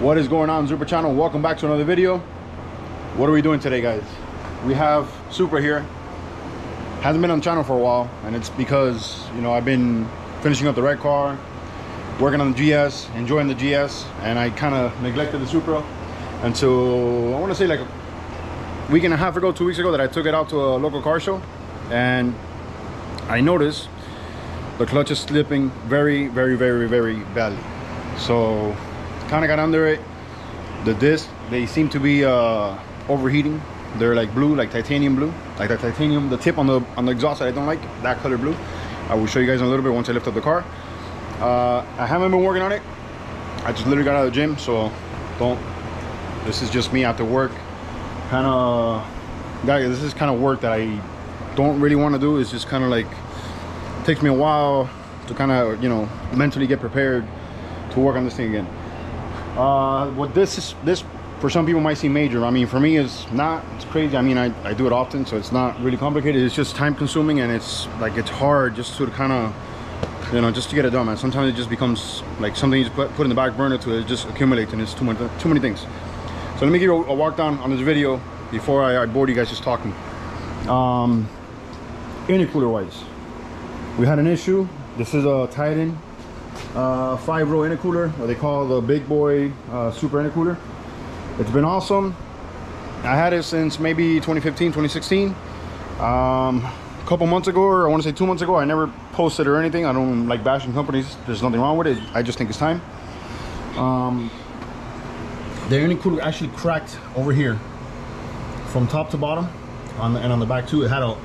What is going on, Supra channel? Welcome back to another video. What are we doing today, guys? We have Supra here. Hasn't been on the channel for a while, and it's because, you know, I've been finishing up the red car, working on the GS, enjoying the GS, and I kind of neglected the Supra until, I want to say like a week and a half ago, 2 weeks ago, that I took it out to a local car show, and I noticed the clutch is slipping very badly. So kind of got under it. The discs, they seem to be overheating. They're like blue, like titanium blue, like that titanium, the tip on the exhaust that I don't like, that color blue. I will show you guys in a little bit once I lift up the car. I haven't been working on it. I just literally got out of the gym, so this is just me after work. Kind of, guys, this is kind of work that I don't really want to do. It's just kind of like, it takes me a while to kind of, you know, mentally get prepared to work on this thing again. What this for some people might seem major. I mean, for me, it's not. It's crazy. I mean, I do it often, so it's not really complicated. It's just time consuming, and it's like, it's hard just to kind of, you know, just to get it done, man. Sometimes it just becomes like something you just put in the back burner to it just accumulates, and it's too many things. So let me give you a walk down on this video before I bored you guys just talking. Intercooler wise, we had an issue. This is a Titan 5-row intercooler, what they call the big boy Supra intercooler. It's been awesome. I had it since maybe 2015, 2016. A couple months ago, or I want to say 2 months ago, I never posted or anything. I don't like bashing companies. There's nothing wrong with it. I just think it's time. The intercooler actually cracked over here from top to bottom, and on the back too. It had a,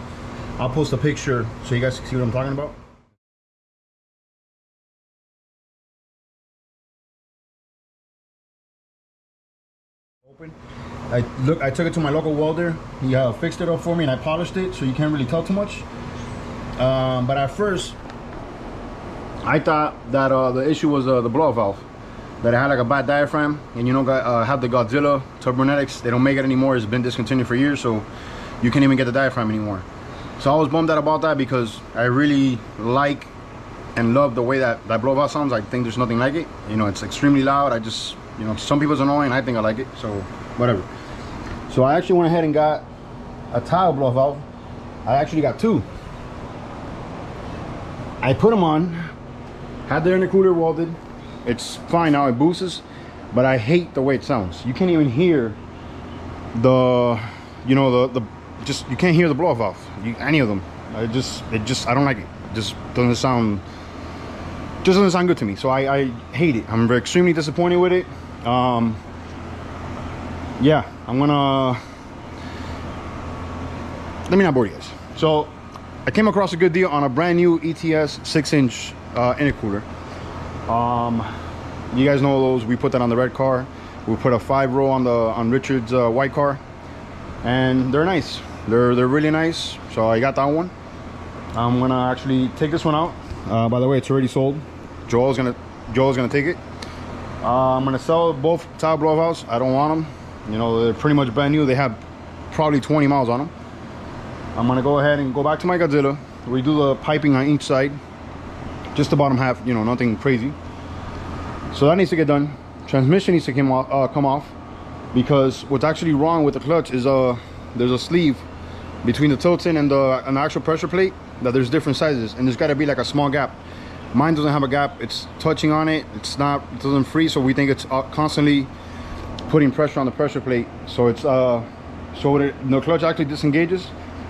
I'll post a picture so you guys can see what I'm talking about. Open. I took it to my local welder. He fixed it up for me, and I polished it, so you can't really tell too much. But at first, I thought that the issue was the blow-off valve. That it had like a bad diaphragm, and you know, have the Godzilla Turbonetics. They don't make it anymore. It's been discontinued for years, so you can't even get the diaphragm anymore. So I was bummed out about that because I really like and love the way that blow-off valve sounds. I think there's nothing like it. You know, it's extremely loud. I just, you know, some people it's annoying. I think I like it, so whatever. So I actually went ahead and got a tile blow-off valve. I actually got two. I put them on, had the intercooler welded. It's fine now, it boosts, but I hate the way it sounds. You can't even hear the, you know, the just, you can't hear the blow-off valve, any of them. I don't like it. It just doesn't sound good to me. So I hate it. I'm extremely disappointed with it. Yeah, I'm gonna, let me not bore you guys. So I came across a good deal on a brand new ETS 6-inch intercooler. You guys know those. We put that on the red car. We put a 5-row on Richard's white car, and they're nice. They're really nice. So I got that one. I'm gonna actually take this one out. By the way, it's already sold. Joel's gonna take it. I'm gonna sell both tile blow valves. I don't want them. You know, they're pretty much brand new. They have probably 20 miles on them. I'm gonna go ahead and go back to my Godzilla. We do the piping on each side, just the bottom half. You know, nothing crazy. So that needs to get done. Transmission needs to come off, because what's actually wrong with the clutch is there's a sleeve between the tilting and the actual pressure plate, that there's different sizes, and there's got to be like a small gap. Mine doesn't have a gap. It's touching on it. It doesn't freeze, so we think it's constantly putting pressure on the pressure plate. So it's so when the clutch actually disengages,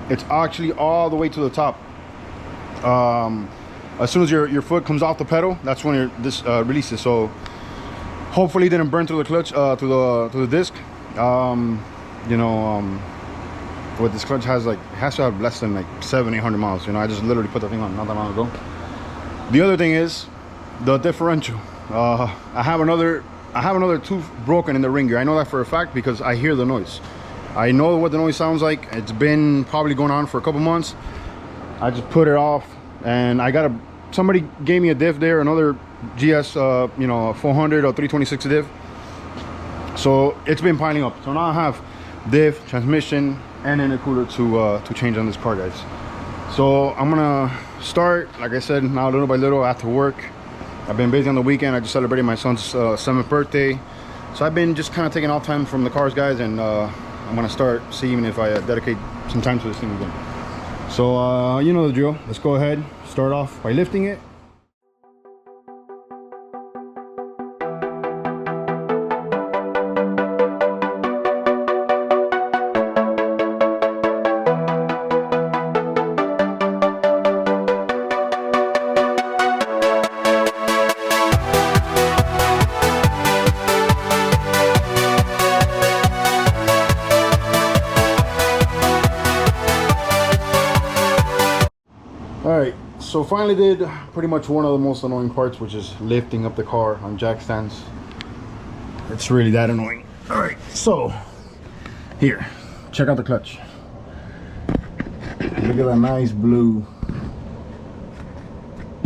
it's actually all the way to the top. As soon as your foot comes off the pedal, that's when this releases. So hopefully it didn't burn through the clutch, to the disc. You know, what this clutch has, like, has to have less than like 700-800 miles. You know, I just literally put the thing on not that long ago. The other thing is the differential. I have another tooth broken in the ring gear. I know that for a fact because I hear the noise. I know what the noise sounds like. It's been probably going on for a couple months. I just put it off, and somebody gave me a diff there, another GS, you know, 400 or 326 diff. So it's been piling up. So now I have diff, transmission, and intercooler to change on this car, guys. So I'm gonna start, like I said, now little by little after work. I've been busy on the weekend. I just celebrated my son's 7th birthday, So I've been just kind of taking off time from the cars, guys, and I'm gonna start seeing if I dedicate some time to this thing again. So you know the drill. Let's go ahead, start off by lifting it. Alright, so finally did pretty much one of the most annoying parts, which is lifting up the car on jack stands. It's really that annoying. Alright, so here, check out the clutch. Look at that nice blue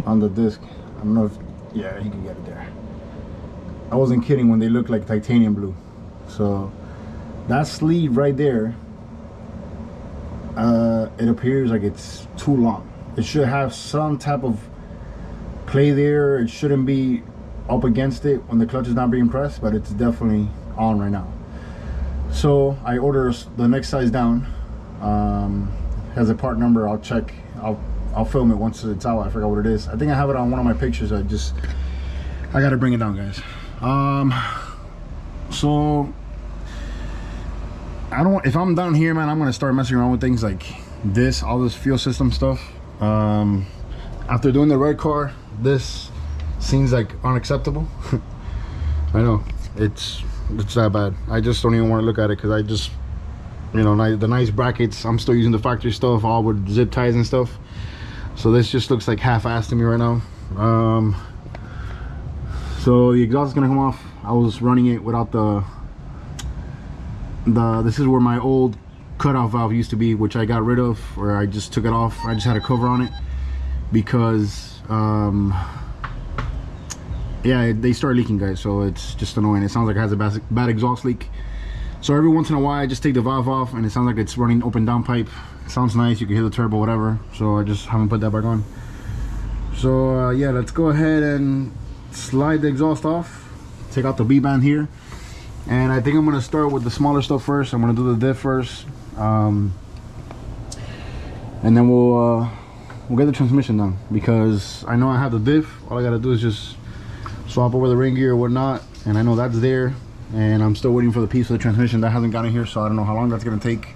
on the disc. I don't know if, yeah, you can get it there. I wasn't kidding when they look like titanium blue. So that sleeve right there, it appears like it's too long. It should have some type of play there. It shouldn't be up against it when the clutch is not being pressed, but it's definitely on right now. So I ordered the next size down. Has a part number. I'll check. I'll film it once it's out. I forgot what it is. I think I have it on one of my pictures. I gotta bring it down, guys. So if I'm down here, man, I'm gonna start messing around with things like this, all this fuel system stuff. After doing the red car, this seems like unacceptable. I know it's that bad. I just don't even want to look at it, because I just, you know, the nice brackets, I'm still using the factory stuff, all with zip ties and stuff. So this just looks like half-assed to me right now. So the exhaust is gonna come off. I was running it without this is where my old cutoff valve used to be, which I got rid of, or I just took it off. I just had a cover on it because yeah, they start leaking, guys. So it's just annoying. It sounds like it has a bad exhaust leak. So every once in a while I just take the valve off and it sounds like it's running open down pipe. It sounds nice, you can hear the turbo, whatever. So I just haven't put that back on. So yeah, let's go ahead and slide the exhaust off, take out the B-band here, and I think I'm gonna start with the smaller stuff first. I'm gonna do the diff first, and then we'll get the transmission done, because I know I have the diff. All I gotta do is just swap over the ring gear or whatnot, and I know that's there, and I'm still waiting for the piece for the transmission that hasn't gotten here, so I don't know how long that's gonna take.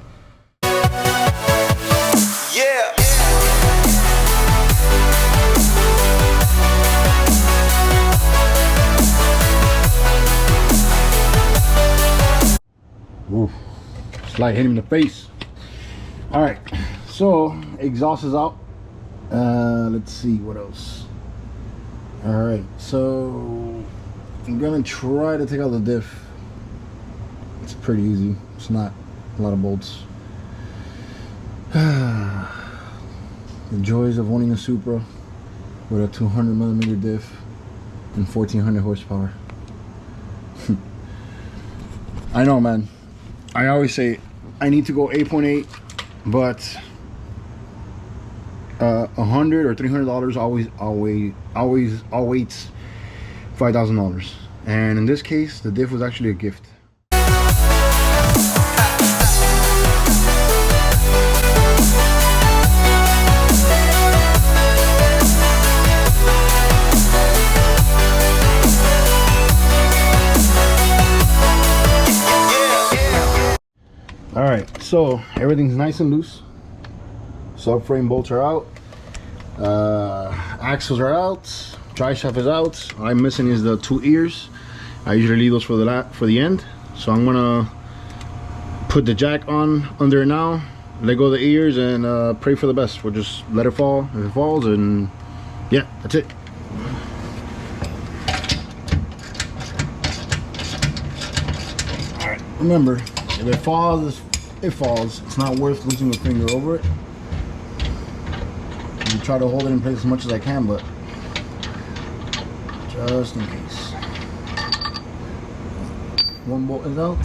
Oof, slight hit him in the face. All right, so exhaust is out. Let's see what else. All right, so I'm gonna try to take out the diff. It's pretty easy. It's not a lot of bolts. The joys of owning a Supra with a 200mm diff and 1400 horsepower. I know, man. I always say I need to go 8.8, but $100 or $300 always $5,000. And in this case, the diff was actually a gift. All right, so everything's nice and loose. Subframe bolts are out, axles are out, drive shaft is out. All I'm missing is the 2 ears. I usually leave those for the end, so I'm gonna put the jack on under it now, let go of the ears, and pray for the best. We'll just let it fall if it falls, and yeah, that's it. All right, remember, if it falls, it falls. It's not worth losing a finger over it. I try to hold it in place as much as I can, but just in case. One bolt is out.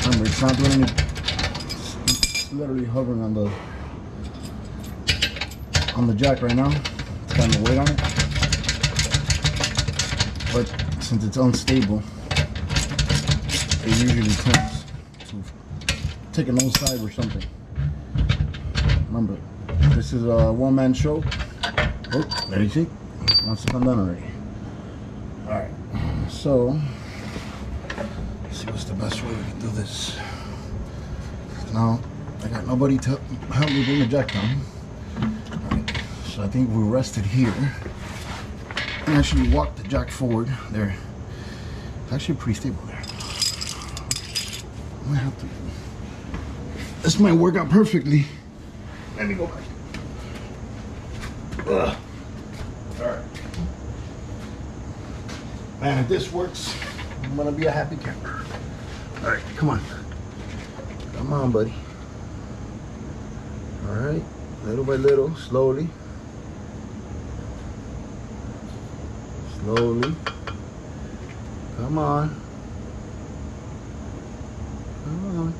Remember, it's not doing any. It's literally hovering on the jack right now. It's got no weight on it. but since it's unstable, it usually turns. So take a nosedive or something. Remember, this is a one-man show. Oh, there you see, wants to come down already. All right, so let's see what's the best way we can do this. Now I got nobody to help me bring the jack down. All right, so I think we rested here and actually walk the jack forward. There, it's actually pretty stable there. I might have to. This might work out perfectly. Let me go back. Ugh. All right, man. If this works, I'm gonna be a happy camper. All right, come on, come on, buddy. All right, little by little, slowly. Slowly. Come on. Come on.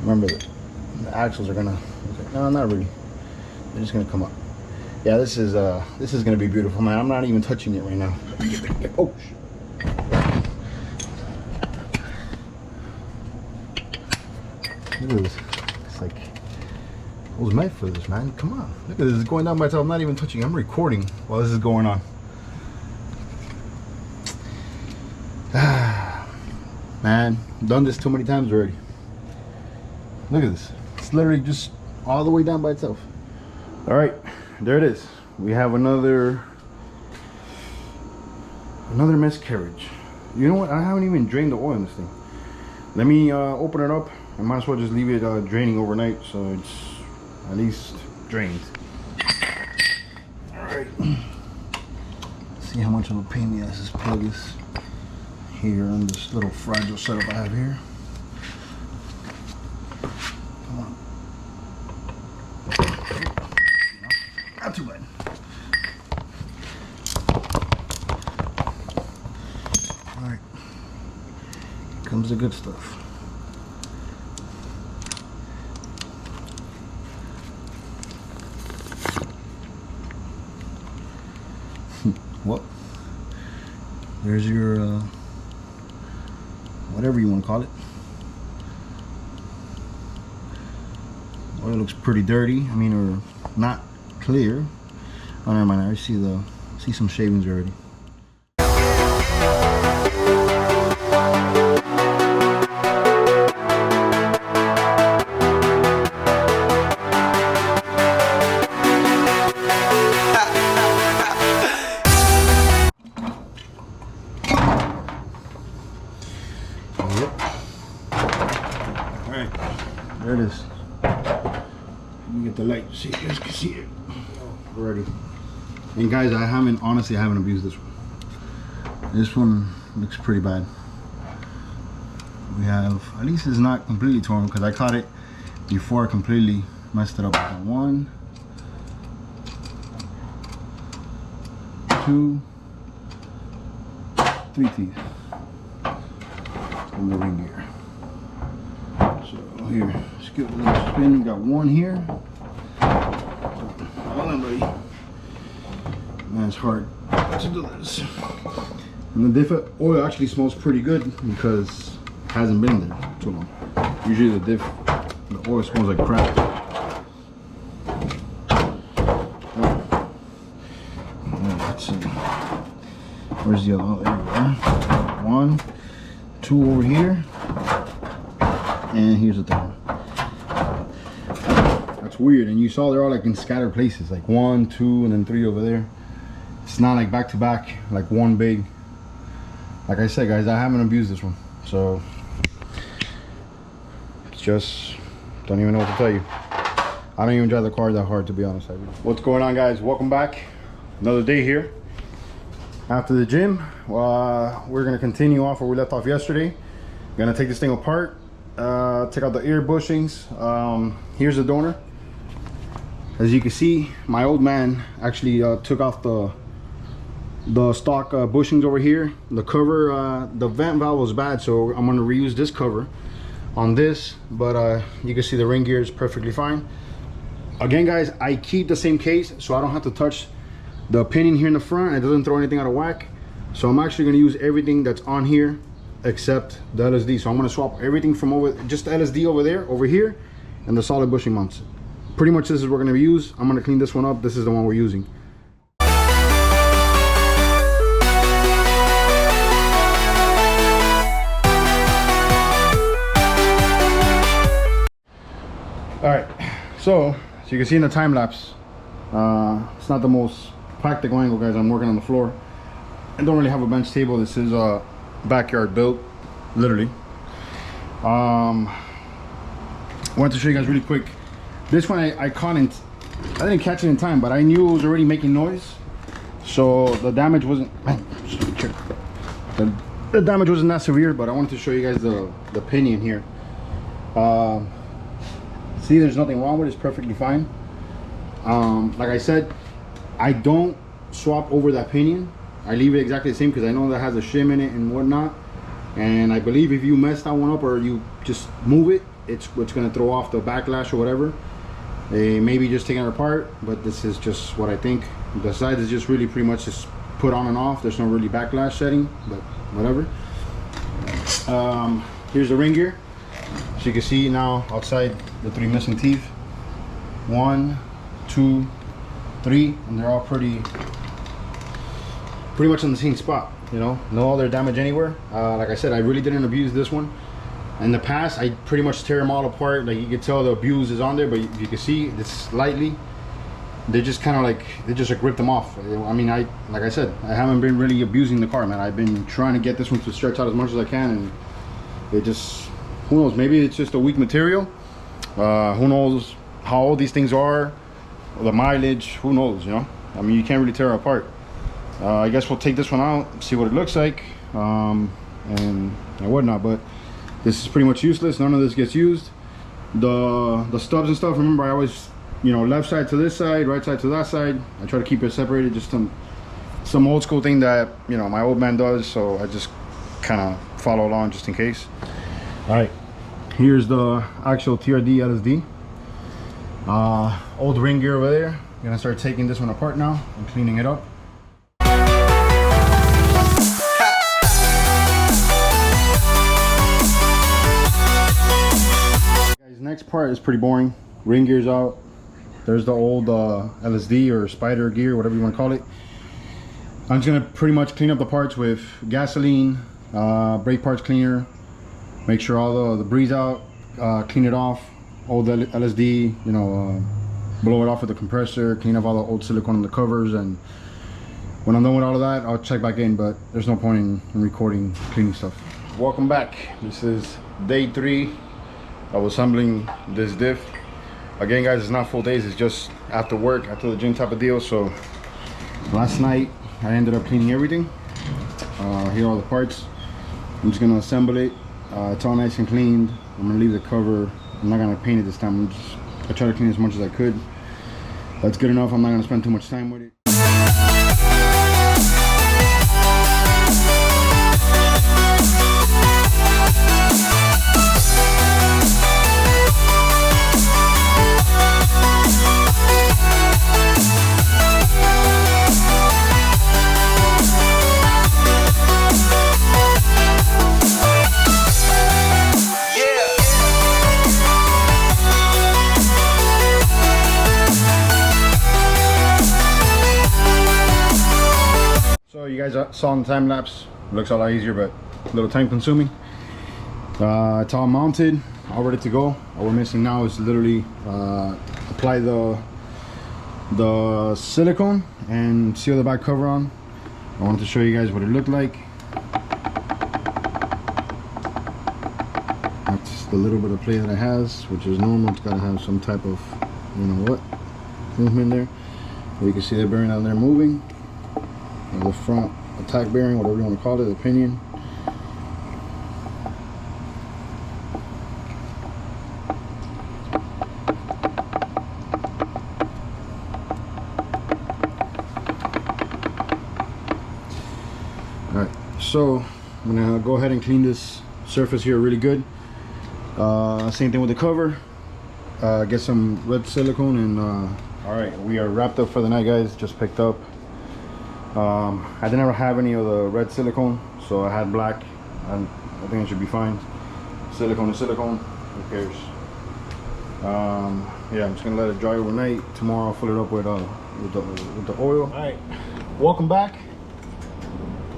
Remember that the axles are gonna, no, not really. They're just gonna come up. Yeah, this is gonna be beautiful, man. I'm not even touching it right now. Oh, look at this. It's like, I was made for this, man. Come on. Look at this. It's going down by itself. I'm not even touching. I'm recording while this is going on. Man, done this too many times already. Look at this. It's literally just all the way down by itself. All right, there it is. We have another miscarriage. You know what? I haven't even drained the oil in this thing. Let me open it up. I might as well just leave it draining overnight, so it's at least drained. All right. See how much of a pain in the ass this plug is here on this little fragile setup I have here. Come on. Not too bad. All right. Here comes the good stuff. Well, there's your whatever you want to call it. Oil looks pretty dirty. I mean, or not clear. Oh, never mind. I see some shavings already. There it is. Let me get the light so you guys can see it already. And guys, honestly I haven't abused this one. This one looks pretty bad. We have, at least it's not completely torn because I caught it before I completely messed it up. 1, 2, 3 teeth in the ring gear. So here, let's give it a little spin. We got one here. Hold on, buddy. Man, it's hard to do this. And the Diff oil actually smells pretty good because it hasn't been there too long. Usually the oil smells like crap. Let's see. Where's the other? Oh, there we go. 1, 2 over here. And here's the third one. That's weird. And you saw they're all like in scattered places, like 1, 2, and then 3 over there. It's not like back to back, like one big. Like I said, guys, I haven't abused this one, so it's just, don't even know what to tell you. I don't even drive the car that hard, to be honest. What's going on, guys? Welcome back. Another day here after the gym. We're gonna continue off where we left off yesterday. Gonna take this thing apart. Take out the ear bushings. Here's the donor. As you can see, my old man actually took off the stock bushings over here. The cover, the vent valve was bad, so I'm gonna reuse this cover on this, but you can see the ring gear is perfectly fine. Again, guys, I keep the same case so I don't have to touch the pinion here in the front. It doesn't throw anything out of whack. So I'm actually going to use everything that's on here except the LSD. So I'm going to swap everything from just the LSD over here, and the solid bushing mounts. Pretty much this is what we're going to use. I'm going to clean this one up. This is the one we're using. Alright, so as you can see in the time lapse, it's not the most practical angle, guys. I'm working on the floor. I don't really have a bench table. This is a backyard built, literally. I wanted to show you guys really quick. This one I didn't catch it in time, but I knew it was already making noise. So the damage wasn't, the damage wasn't that severe, but I wanted to show you guys the pinion here. See, there's nothing wrong with it. It's perfectly fine. Like I said, I don't swap over that pinion. I leave it exactly the same because I know that has a shim in it and whatnot. And I believe if you mess that one up or you just move it, it's going to throw off the backlash or whatever. Maybe just taking it apart, but this is just what I think. The sides is just really pretty much just put on and off. There's no really backlash setting, but whatever. Here's the ring gear. So you can see now outside the 3 missing teeth. 1, 2, 3, and they're all pretty much in the same spot, you know, no other damage anywhere. Like I said, I really didn't abuse this one. In the past, I pretty much tear them all apart. Like you can tell the abuse is on there, but you can see it's slightly, they just kind of like, they just like ripped them off. I mean, like I said, I haven't been really abusing the car, man. I've been trying to get this one to stretch out as much as I can, and it just, who knows, maybe it's just a weak material. Who knows how old these things are, or the mileage, who knows, you know. I mean, you can't really tear it apart. I guess we'll take this one out, see what it looks like, and whatnot. But this is pretty much useless. None of this gets used. The stubs and stuff, remember, I always, you know, left side to this side, right side to that side. I try to keep it separated, just some old school thing that, you know, my old man does, so I just kind of follow along just in case. All right, here's the actual TRD LSD. Old ring gear over there. I'm gonna start taking this one apart now and cleaning it up. Guys, next part is pretty boring. Ring gear's out. There's the old LSD or spider gear, whatever you want to call it. I'm just gonna pretty much clean up the parts with gasoline, brake parts cleaner, make sure all the breeze out, clean it off, old LSD, you know, blow it off with the compressor, clean up all the old silicone on the covers, and when I'm done with all of that, I'll check back in, but there's no point in recording cleaning stuff. Welcome back. This is day 3 of assembling this diff. Again, guys, it's not full days, it's just after work, after the gym type of deal. So last night I ended up cleaning everything. Here are all the parts. I'm just gonna assemble it. It's all nice and cleaned. I'm gonna leave the cover. I'm not gonna paint it this time. I try to clean as much as I could. That's good enough. I'm not gonna spend too much time with it. You guys saw in the time lapse, it looks a lot easier but a little time consuming. It's all mounted, all ready to go. All we're missing now is literally apply the silicone and seal the back cover on. I wanted to show you guys what it looked like. That's the little bit of play that it has, which is normal. It's got to have some type of, you know what, movement there. You can see the bearing down there moving. The front attack bearing, whatever you want to call it, the pinion. Alright, so I'm gonna go ahead and clean this surface here really good. Same thing with the cover. get some red silicone, and all right, we are wrapped up for the night, guys. Just picked up. I didn't ever have any of the red silicone, so I had black, and I think it should be fine. Silicone to silicone, who cares? Yeah, I'm just gonna let it dry overnight. Tomorrow I'll fill it up with the oil. All right, welcome back.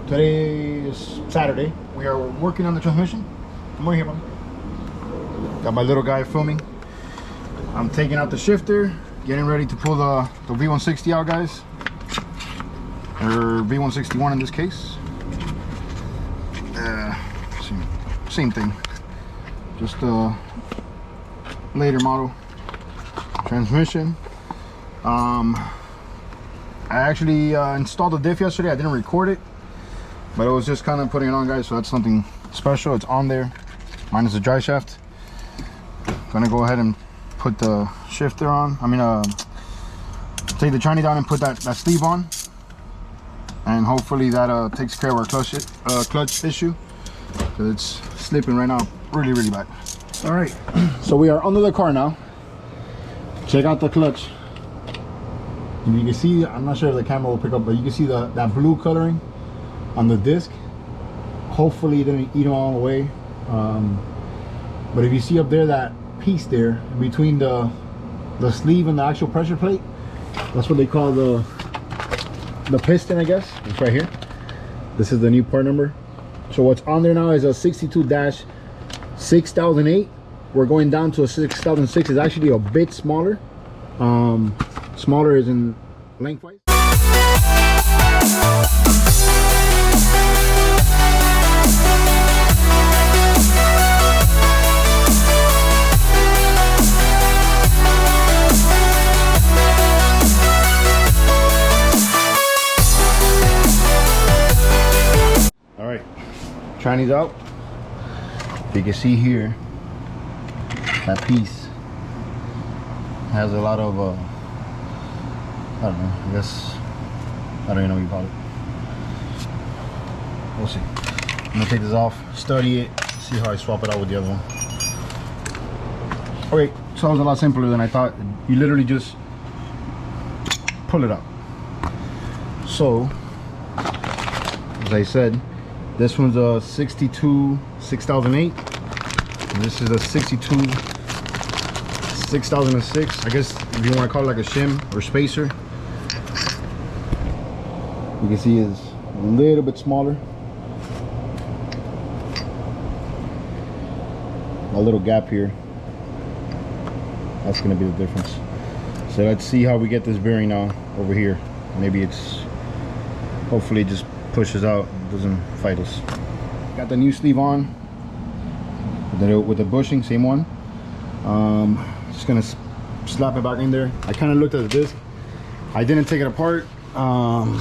Today is Saturday. We are working on the transmission. Come over here, buddy. Got my little guy filming. I'm taking out the shifter, getting ready to pull the V160 out, guys, or V161 in this case. Same thing, just a later model transmission. I actually installed the Diff yesterday. I didn't record it, but I was just kind of putting it on, guys, so that's something special. It's on there, minus the dry shaft. Gonna go ahead and put the shifter on. Take the tranny down and put that sleeve on, and hopefully that takes care of our clutch issue, because it's slipping right now really bad. All right, so we are under the car now. Check out the clutch. And you can see, I'm not sure if the camera will pick up, but you can see that blue coloring on the disc. Hopefully it didn't eat them all away. But if you see up there, that piece there between the sleeve and the actual pressure plate, that's what they call the piston, I guess. It's right here. This is the new part number. So what's on there now is a 62-6008. We're going down to a 6006. It's actually a bit smaller. Smaller is in lengthwise. All right, tranny's out. You can see here, that piece has a lot of I don't know, I guess, I don't even know what you call it. We'll see. I'm gonna take this off, study it, see how I swap it out with the other one. Okay, so it was a lot simpler than I thought. You literally just pull it out. So, as I said, this one's a 62-6008. This is a 62-6006. I guess if you want to call it like a shim or spacer. You can see it's a little bit smaller. A little gap here. That's going to be the difference. So let's see how we get this bearing now over here. Maybe it's, hopefully it just pushes out, doesn't fight us. Got the new sleeve on with the bushing, same one. Just gonna slap it back in there. I kind of looked at the disc. I didn't take it apart. Kind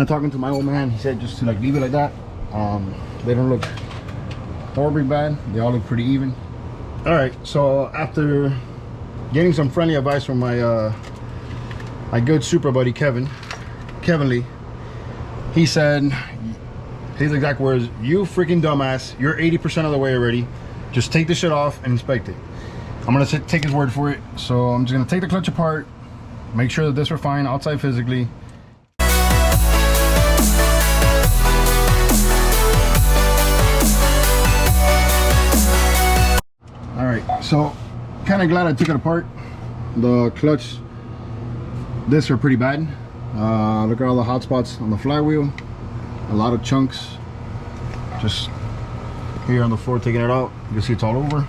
of talking to my old man, he said just to like leave it like that. They don't look horribly bad. They all look pretty even. All right, so after getting some friendly advice from my good Supra buddy Kevin Lee, he said, his exact words, "You freaking dumbass, you're 80% of the way already. Just take the shit off and inspect it." I'm gonna take his word for it. So I'm just gonna take the clutch apart, make sure that this are fine outside physically. All right, so kind of glad I took it apart. The clutch discs are pretty bad. Look at all the hot spots on the flywheel. A lot of chunks just here on the floor, taking it out. You can see it's all over.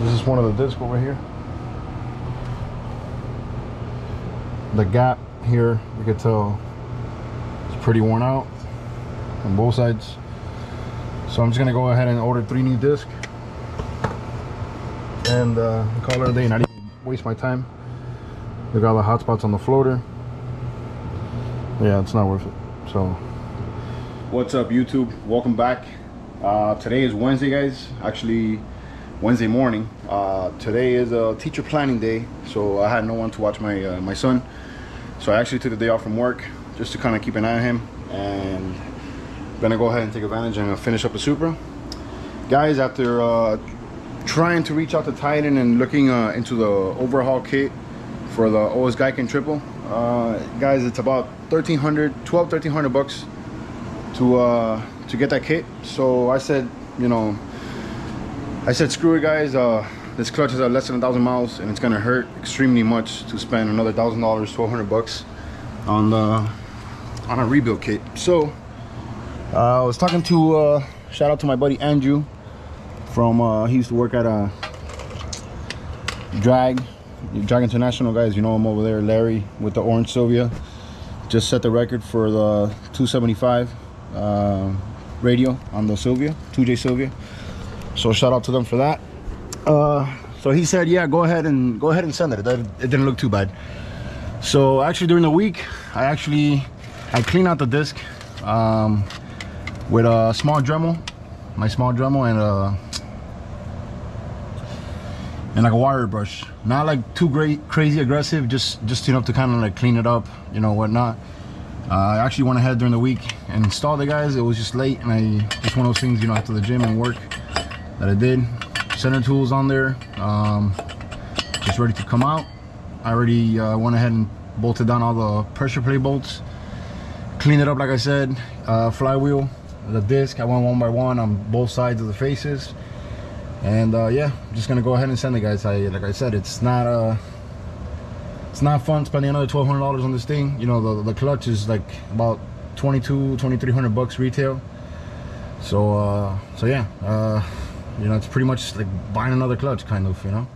This is one of the discs over here. The gap here, you can tell it's pretty worn out on both sides. So I'm just gonna go ahead and order 3 new discs and call it a day, not even waste my time. Look at all the hot spots on the floater. Yeah, it's not worth it. So what's up, YouTube? Welcome back. Today is Wednesday, guys. Actually Wednesday morning. Today is a teacher planning day, so I had no one to watch my son. So I actually took the day off from work just to kind of keep an eye on him, and I'm gonna go ahead and take advantage and finish up the Supra. Guys, after trying to reach out to Titan and looking into the overhaul kit for the OS Giken triple, guys, it's about $1,300 bucks to get that kit. So I said, you know, screw it, guys. This clutch is at less than 1,000 miles, and it's gonna hurt extremely much to spend another $1,000, 1,200 bucks on a rebuild kit. So I was talking to shout out to my buddy Andrew from he used to work at Drag International, guys. You know him over there. Larry with the orange Sylvia just set the record for the 275 radio on the Sylvia, 2J Sylvia. So shout out to them for that. So he said, yeah, go ahead and send it. It didn't look too bad. So actually during the week, I cleaned out the disc with a small Dremel, my small Dremel, and like a wire brush. Not like too crazy aggressive, just enough to kind of like clean it up, you know, whatnot. I actually went ahead during the week and installed it, guys. It was just late, and just one of those things, you know, after the gym and work that I did. Center tools on there, just ready to come out. I already went ahead and bolted down all the pressure plate bolts, cleaned it up like I said. Flywheel, the disc, I went one by one on both sides of the faces, and yeah, I'm just gonna go ahead and send it, guys. Like I said, it's not fun spending another $1,200 on this thing. You know, the clutch is like about $2,300 bucks retail. So yeah, you know, it's pretty much like buying another clutch, kind of, you know.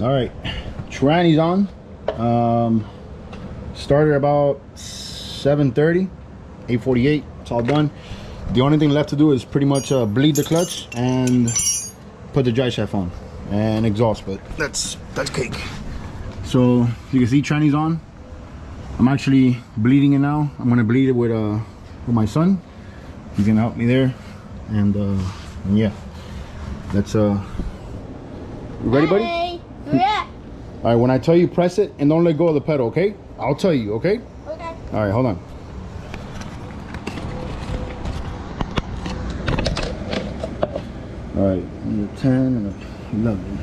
All right, tranny's on. Started about 7:30, 8:48. It's all done. The only thing left to do is pretty much bleed the clutch and put the dry shaft on and exhaust, but that's cake. So you can see tranny's on. I'm actually bleeding it now. I'm gonna bleed it with my son. He's gonna help me there, and yeah, that's you ready, buddy? Yeah. All right, when I tell you press it and don't let go of the pedal, okay? I'll tell you, okay? Okay. All right, hold on. All right, and a 10 and a 11.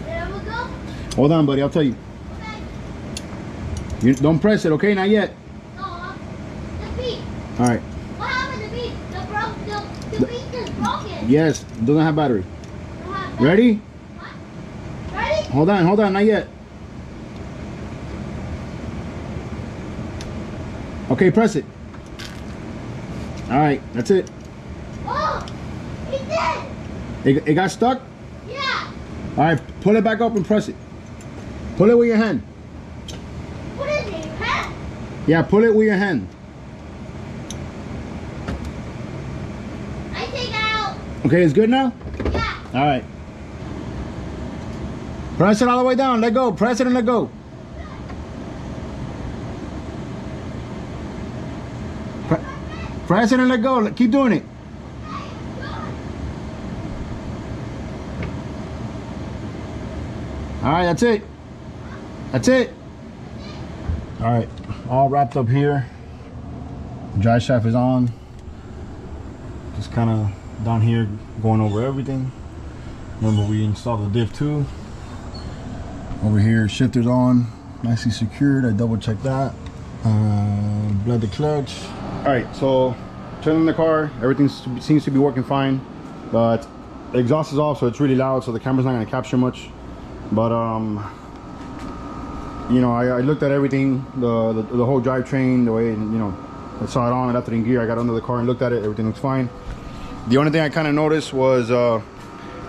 There we go. Hold on, buddy, I'll tell you. Okay. You don't press it, okay? Not yet. No, the beat. All right. What happened to the beat? The beat is broken. Yes, doesn't have battery. Ready? What? Ready? Hold on, not yet. Okay, press it. All right, that's it. Oh, it did. It got stuck? Yeah. All right, pull it back up and press it. Pull it with your hand. What is it? Huh? Yeah, pull it with your hand. I take it out. Okay, it's good now? Yeah. All right. Press it all the way down. Let go. Press it and let go. Press it and let go. Keep doing it. All right, that's it. That's it. All right, all wrapped up here. Dry shaft is on. Just kind of down here going over everything. Remember, we installed the Diff 2. Over here, shifter's on, nicely secured. I double checked that. Bled the clutch. All right, so turning the car, everything seems to be working fine, but the exhaust is off, so it's really loud, so the camera's not going to capture much. But you know, I looked at everything, the whole drivetrain, the way, you know, I saw it on, I left it in gear, I got under the car and looked at it, everything looks fine. The only thing I kind of noticed was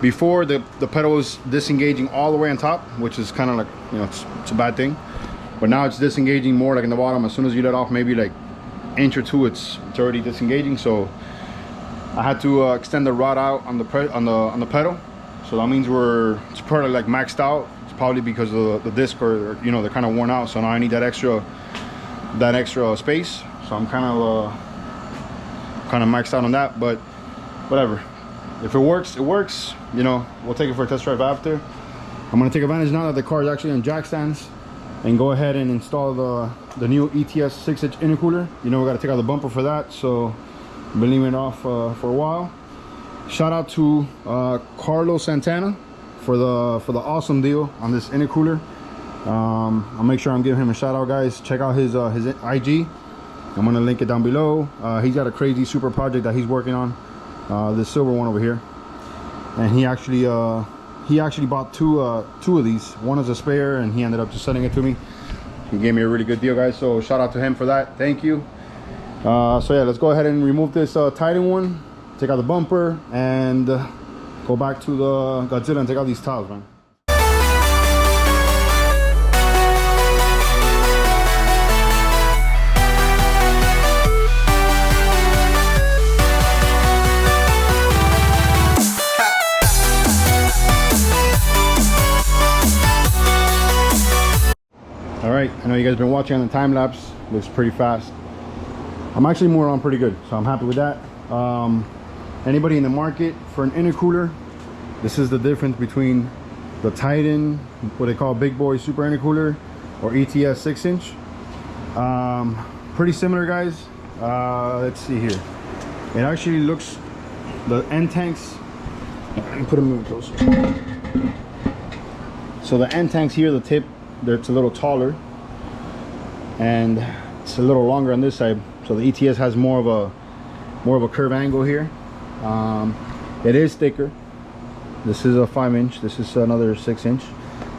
before the pedal was disengaging all the way on top, which is kind of like, you know, it's a bad thing, but now it's disengaging more like in the bottom. As soon as you let off maybe like inch or two, it's already disengaging. So I had to extend the rod out on the pedal, so that means it's probably like maxed out. It's probably because of the disc, or you know, they're kind of worn out, so now I need that extra space. So I'm kind of maxed out on that, but whatever. if it works, it works. You know, we'll take it for a test drive after. I'm gonna take advantage now that the car is actually on jack stands and go ahead and install the new ETS 6-inch intercooler. You know, we gotta take out the bumper for that, so I've been leaving it off for a while. Shout out to Carlos Santana for the awesome deal on this intercooler. I'll make sure I'm giving him a shout out, guys. Check out his IG. I'm gonna link it down below. He's got a crazy super project that he's working on, this silver one over here, and he actually bought two of these. One is a spare, and he ended up just sending it to me. He gave me a really good deal, guys, so shout out to him for that. Thank you. So yeah, let's go ahead and remove this Titan one, take out the bumper, and go back to the Godzilla and take out these tiles, man. All right, I know you guys have been watching on the time lapse. Looks pretty fast. I'm actually moving on pretty good, so I'm happy with that. Anybody in the market for an intercooler, this is the difference between the Titan, what they call big boy super intercooler, or ETS 6-inch. Pretty similar, guys. Let's see here. It actually looks, the end tanks, let me put them a little closer. So the end tanks here, the tip, it's a little taller, and it's a little longer on this side. So the ETS has more of a curve angle here. It is thicker. This is a 5-inch. This is another 6-inch.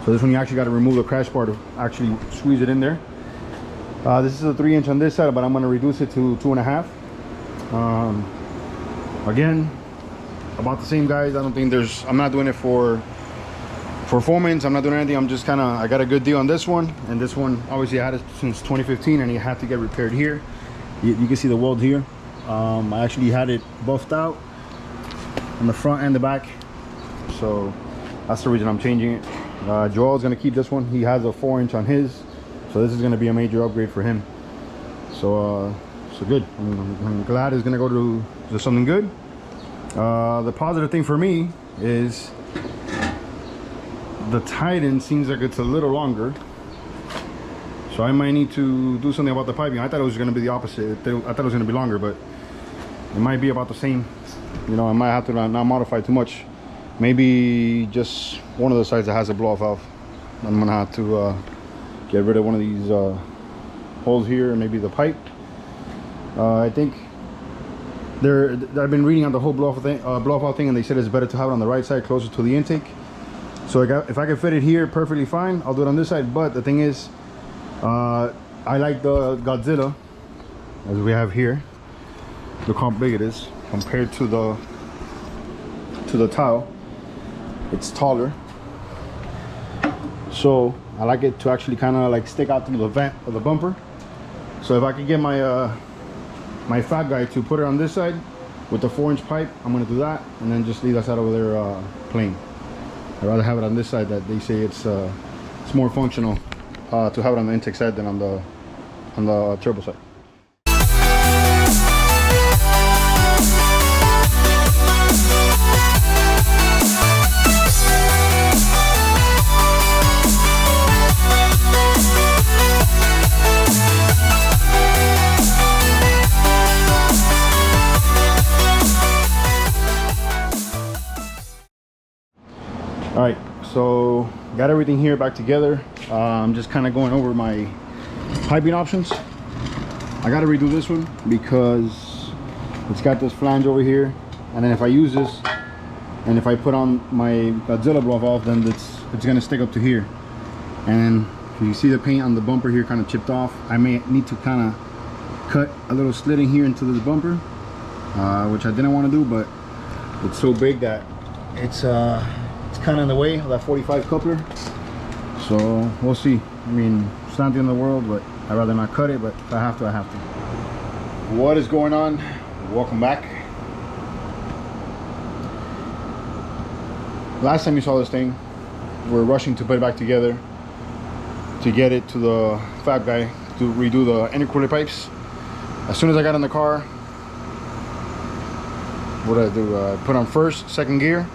So this one you actually got to remove the crash bar to actually squeeze it in there. This is a 3-inch on this side, but I'm going to reduce it to 2.5. Again, about the same, guys. I don't think there's, I'm not doing it for performance. I'm not doing anything. I'm just kind of, I got a good deal on this one, and this one obviously I had it since 2015, and it had to get repaired here. You can see the weld here. I actually had it buffed out on the front and the back, so that's the reason I'm changing it. Joel's gonna keep this one. He has a 4-inch on his, so this is gonna be a major upgrade for him. So good. I'm glad it's gonna go to something good. The positive thing for me is the Titan seems like it's a little longer, so I might need to do something about the piping. I thought it was going to be the opposite. I thought it was going to be longer, but it might be about the same. You know, I might have to not modify too much. Maybe just one of the sides that has a blow-off valve. I'm gonna have to get rid of one of these holes here, and maybe the pipe. I think I've been reading on the whole blow-off valve thing, and they said it's better to have it on the right side, closer to the intake. So if I can fit it here perfectly fine, I'll do it on this side. But the thing is, I like the Godzilla, as we have here. Look how big it is compared to the tile. It's taller, so I like it to actually kind of like stick out through the vent of the bumper. So if I could get my my fat guy to put it on this side with the 4-inch pipe, I'm gonna do that, and then just leave that side over there plain. I'd rather have it on this side, that they say it's more functional to have it on the intake side than on the turbo side. All right, so got everything here back together. I'm just kind of going over my piping options. I got to redo this one because it's got this flange over here, and then if I use this and if I put on my Godzilla blow valve, then it's gonna stick up to here. And you see the paint on the bumper here kind of chipped off. I may need to kind of cut a little slit in here into this bumper, which I didn't want to do, but it's so big that it's kind of in the way of that 45 coupler. So we'll see. I mean, it's not the end of the world, but I'd rather not cut it, but if I have to, I have to. What is going on? Welcome back. Last time you saw this thing, we're rushing to put it back together to get it to the fab guy to redo the intercooler pipes. As soon as I got in the car, what did I do? I put on first, second gear,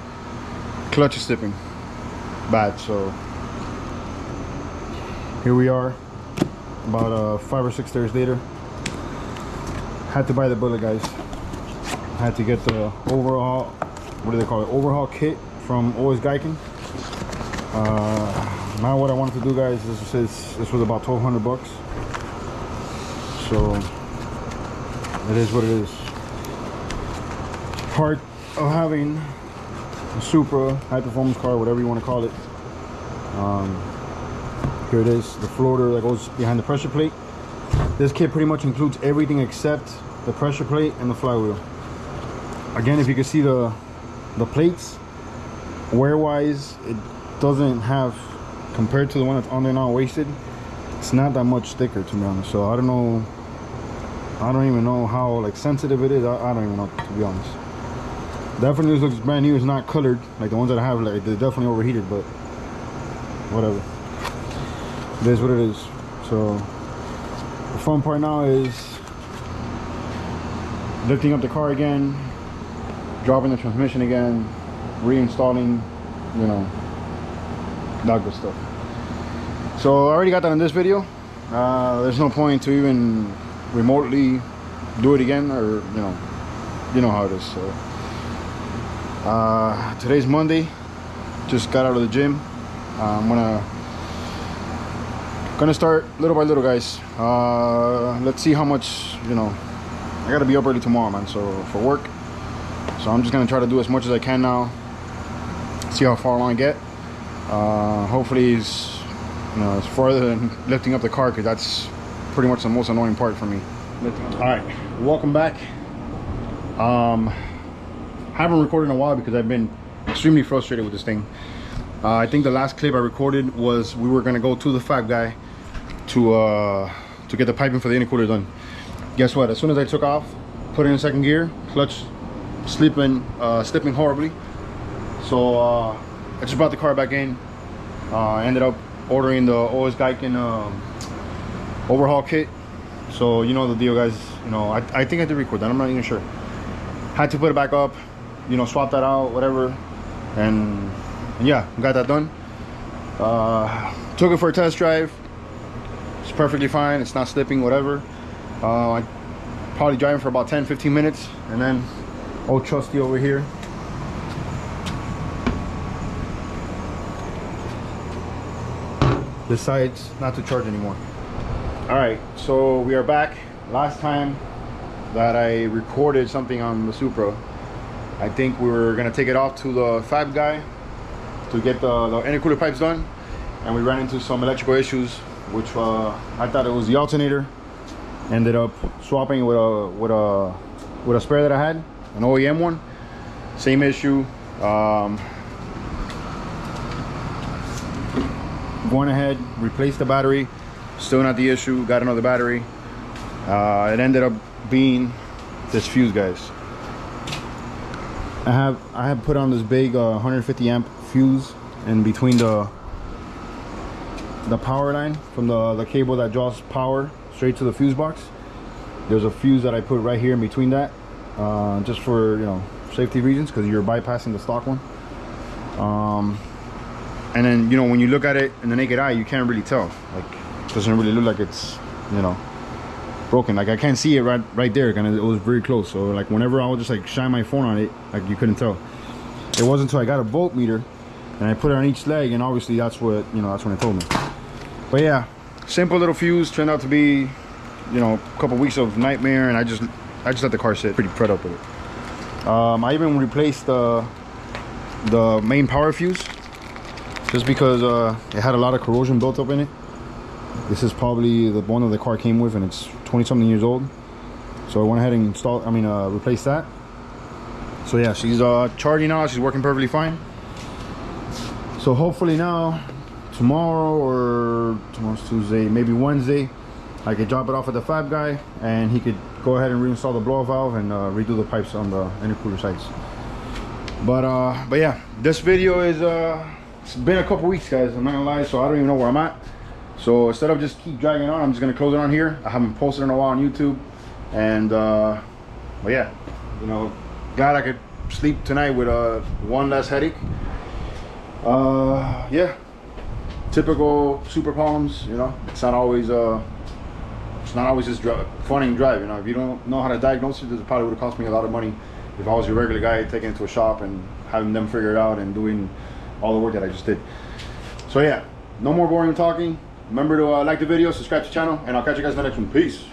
clutch is slipping bad. So here we are, about 5 or 6 days later. Had to bite the bullet, guys. Had to get the overhaul, what do they call it, overhaul kit from giken. Now what I wanted to do, guys, this was about 1,200 bucks. So it is what it is. Part of having a Supra, high performance car, whatever you want to call it. Here it is, the floater that goes behind the pressure plate. This kit pretty much includes everything except the pressure plate and the flywheel. Again, if you can see the plates, wear wise, it doesn't have, compared to the one that's on there now wasted, it's not that much thicker, to be honest. So I don't know, I don't even know how like sensitive it is. I don't even know, to be honest. Definitely looks brand new. It's not colored like the ones that I have, like they're definitely overheated, but whatever, it is what it is. So the fun part now is lifting up the car again, dropping the transmission again, reinstalling, you know, that good stuff. So I already got that in this video. There's no point to even remotely do it again, or you know how it is. So today's Monday, just got out of the gym. I'm gonna start little by little, guys. Let's see how much, you know, I gotta be up early tomorrow, man, so for work. So I'm just gonna try to do as much as I can now, see how far along I get. Hopefully it's, you know, it's farther than lifting up the car, because that's pretty much the most annoying part for me. All right, welcome back. Haven't recorded in a while because I've been extremely frustrated with this thing. I think the last clip I recorded was we were gonna go to the fab guy to get the piping for the intercooler done. Guess what? As soon as I took off, put it in second gear, clutch slipping horribly. So I just brought the car back in. Ended up ordering the giken overhaul kit. So you know the deal, guys. You know, I think I did record that. I'm not even sure. Had to put it back up, you know, swap that out, whatever, and yeah, got that done. Took it for a test drive. It's perfectly fine. It's not slipping, whatever. I probably driving for about 10-15 minutes, and then old trusty over here decides not to charge anymore. All right, so we are back. Last time that I recorded something on the Supra, I think we were gonna take it off to the fab guy to get the intercooler pipes done, and we ran into some electrical issues, which I thought it was the alternator. Ended up swapping it with a spare that I had, an OEM one. Same issue. Going ahead, replaced the battery, still not the issue. Got another battery. It ended up being this fuse, guys. I have put on this big 150 amp fuse in between the power line from the cable that draws power straight to the fuse box. There's a fuse that I put right here in between that, just for, you know, safety reasons, because you're bypassing the stock one. And then, you know, when you look at it in the naked eye, you can't really tell. Like, it doesn't really look like it's, you know, broken. Like, I can't see it right there, and it was very close. So like, whenever I would just like shine my phone on it, like, you couldn't tell. It wasn't until I got a voltmeter and I put it on each leg, and obviously that's what, you know, that's when it told me. But yeah, simple little fuse. Turned out to be, you know, a couple weeks of nightmare, and I just let the car sit. Pretty fed up with it. I even replaced the main power fuse, just because it had a lot of corrosion built up in it. This is probably the one that the car came with, and it's 20-something years old. So I went ahead and replaced that. So yeah, she's charging now. She's working perfectly fine. So hopefully now, tomorrow's Tuesday, maybe Wednesday, I could drop it off at the fab guy, and he could go ahead and reinstall the blow valve and redo the pipes on the intercooler sides. But yeah, this video is it's been a couple weeks, guys. I'm not gonna lie, so I don't even know where I'm at. So instead of just keep dragging on, I'm just gonna close it on here. I haven't posted in a while on YouTube, and but yeah, you know, glad I could sleep tonight with one less headache. Yeah, typical Supra problems. You know, it's not always just fun and drive. You know, if you don't know how to diagnose it, it probably would have cost me a lot of money if I was your regular guy taking it to a shop and having them figure it out and doing all the work that I just did. So yeah, no more boring talking. Remember to like the video, subscribe to the channel, and I'll catch you guys in the next one. Peace.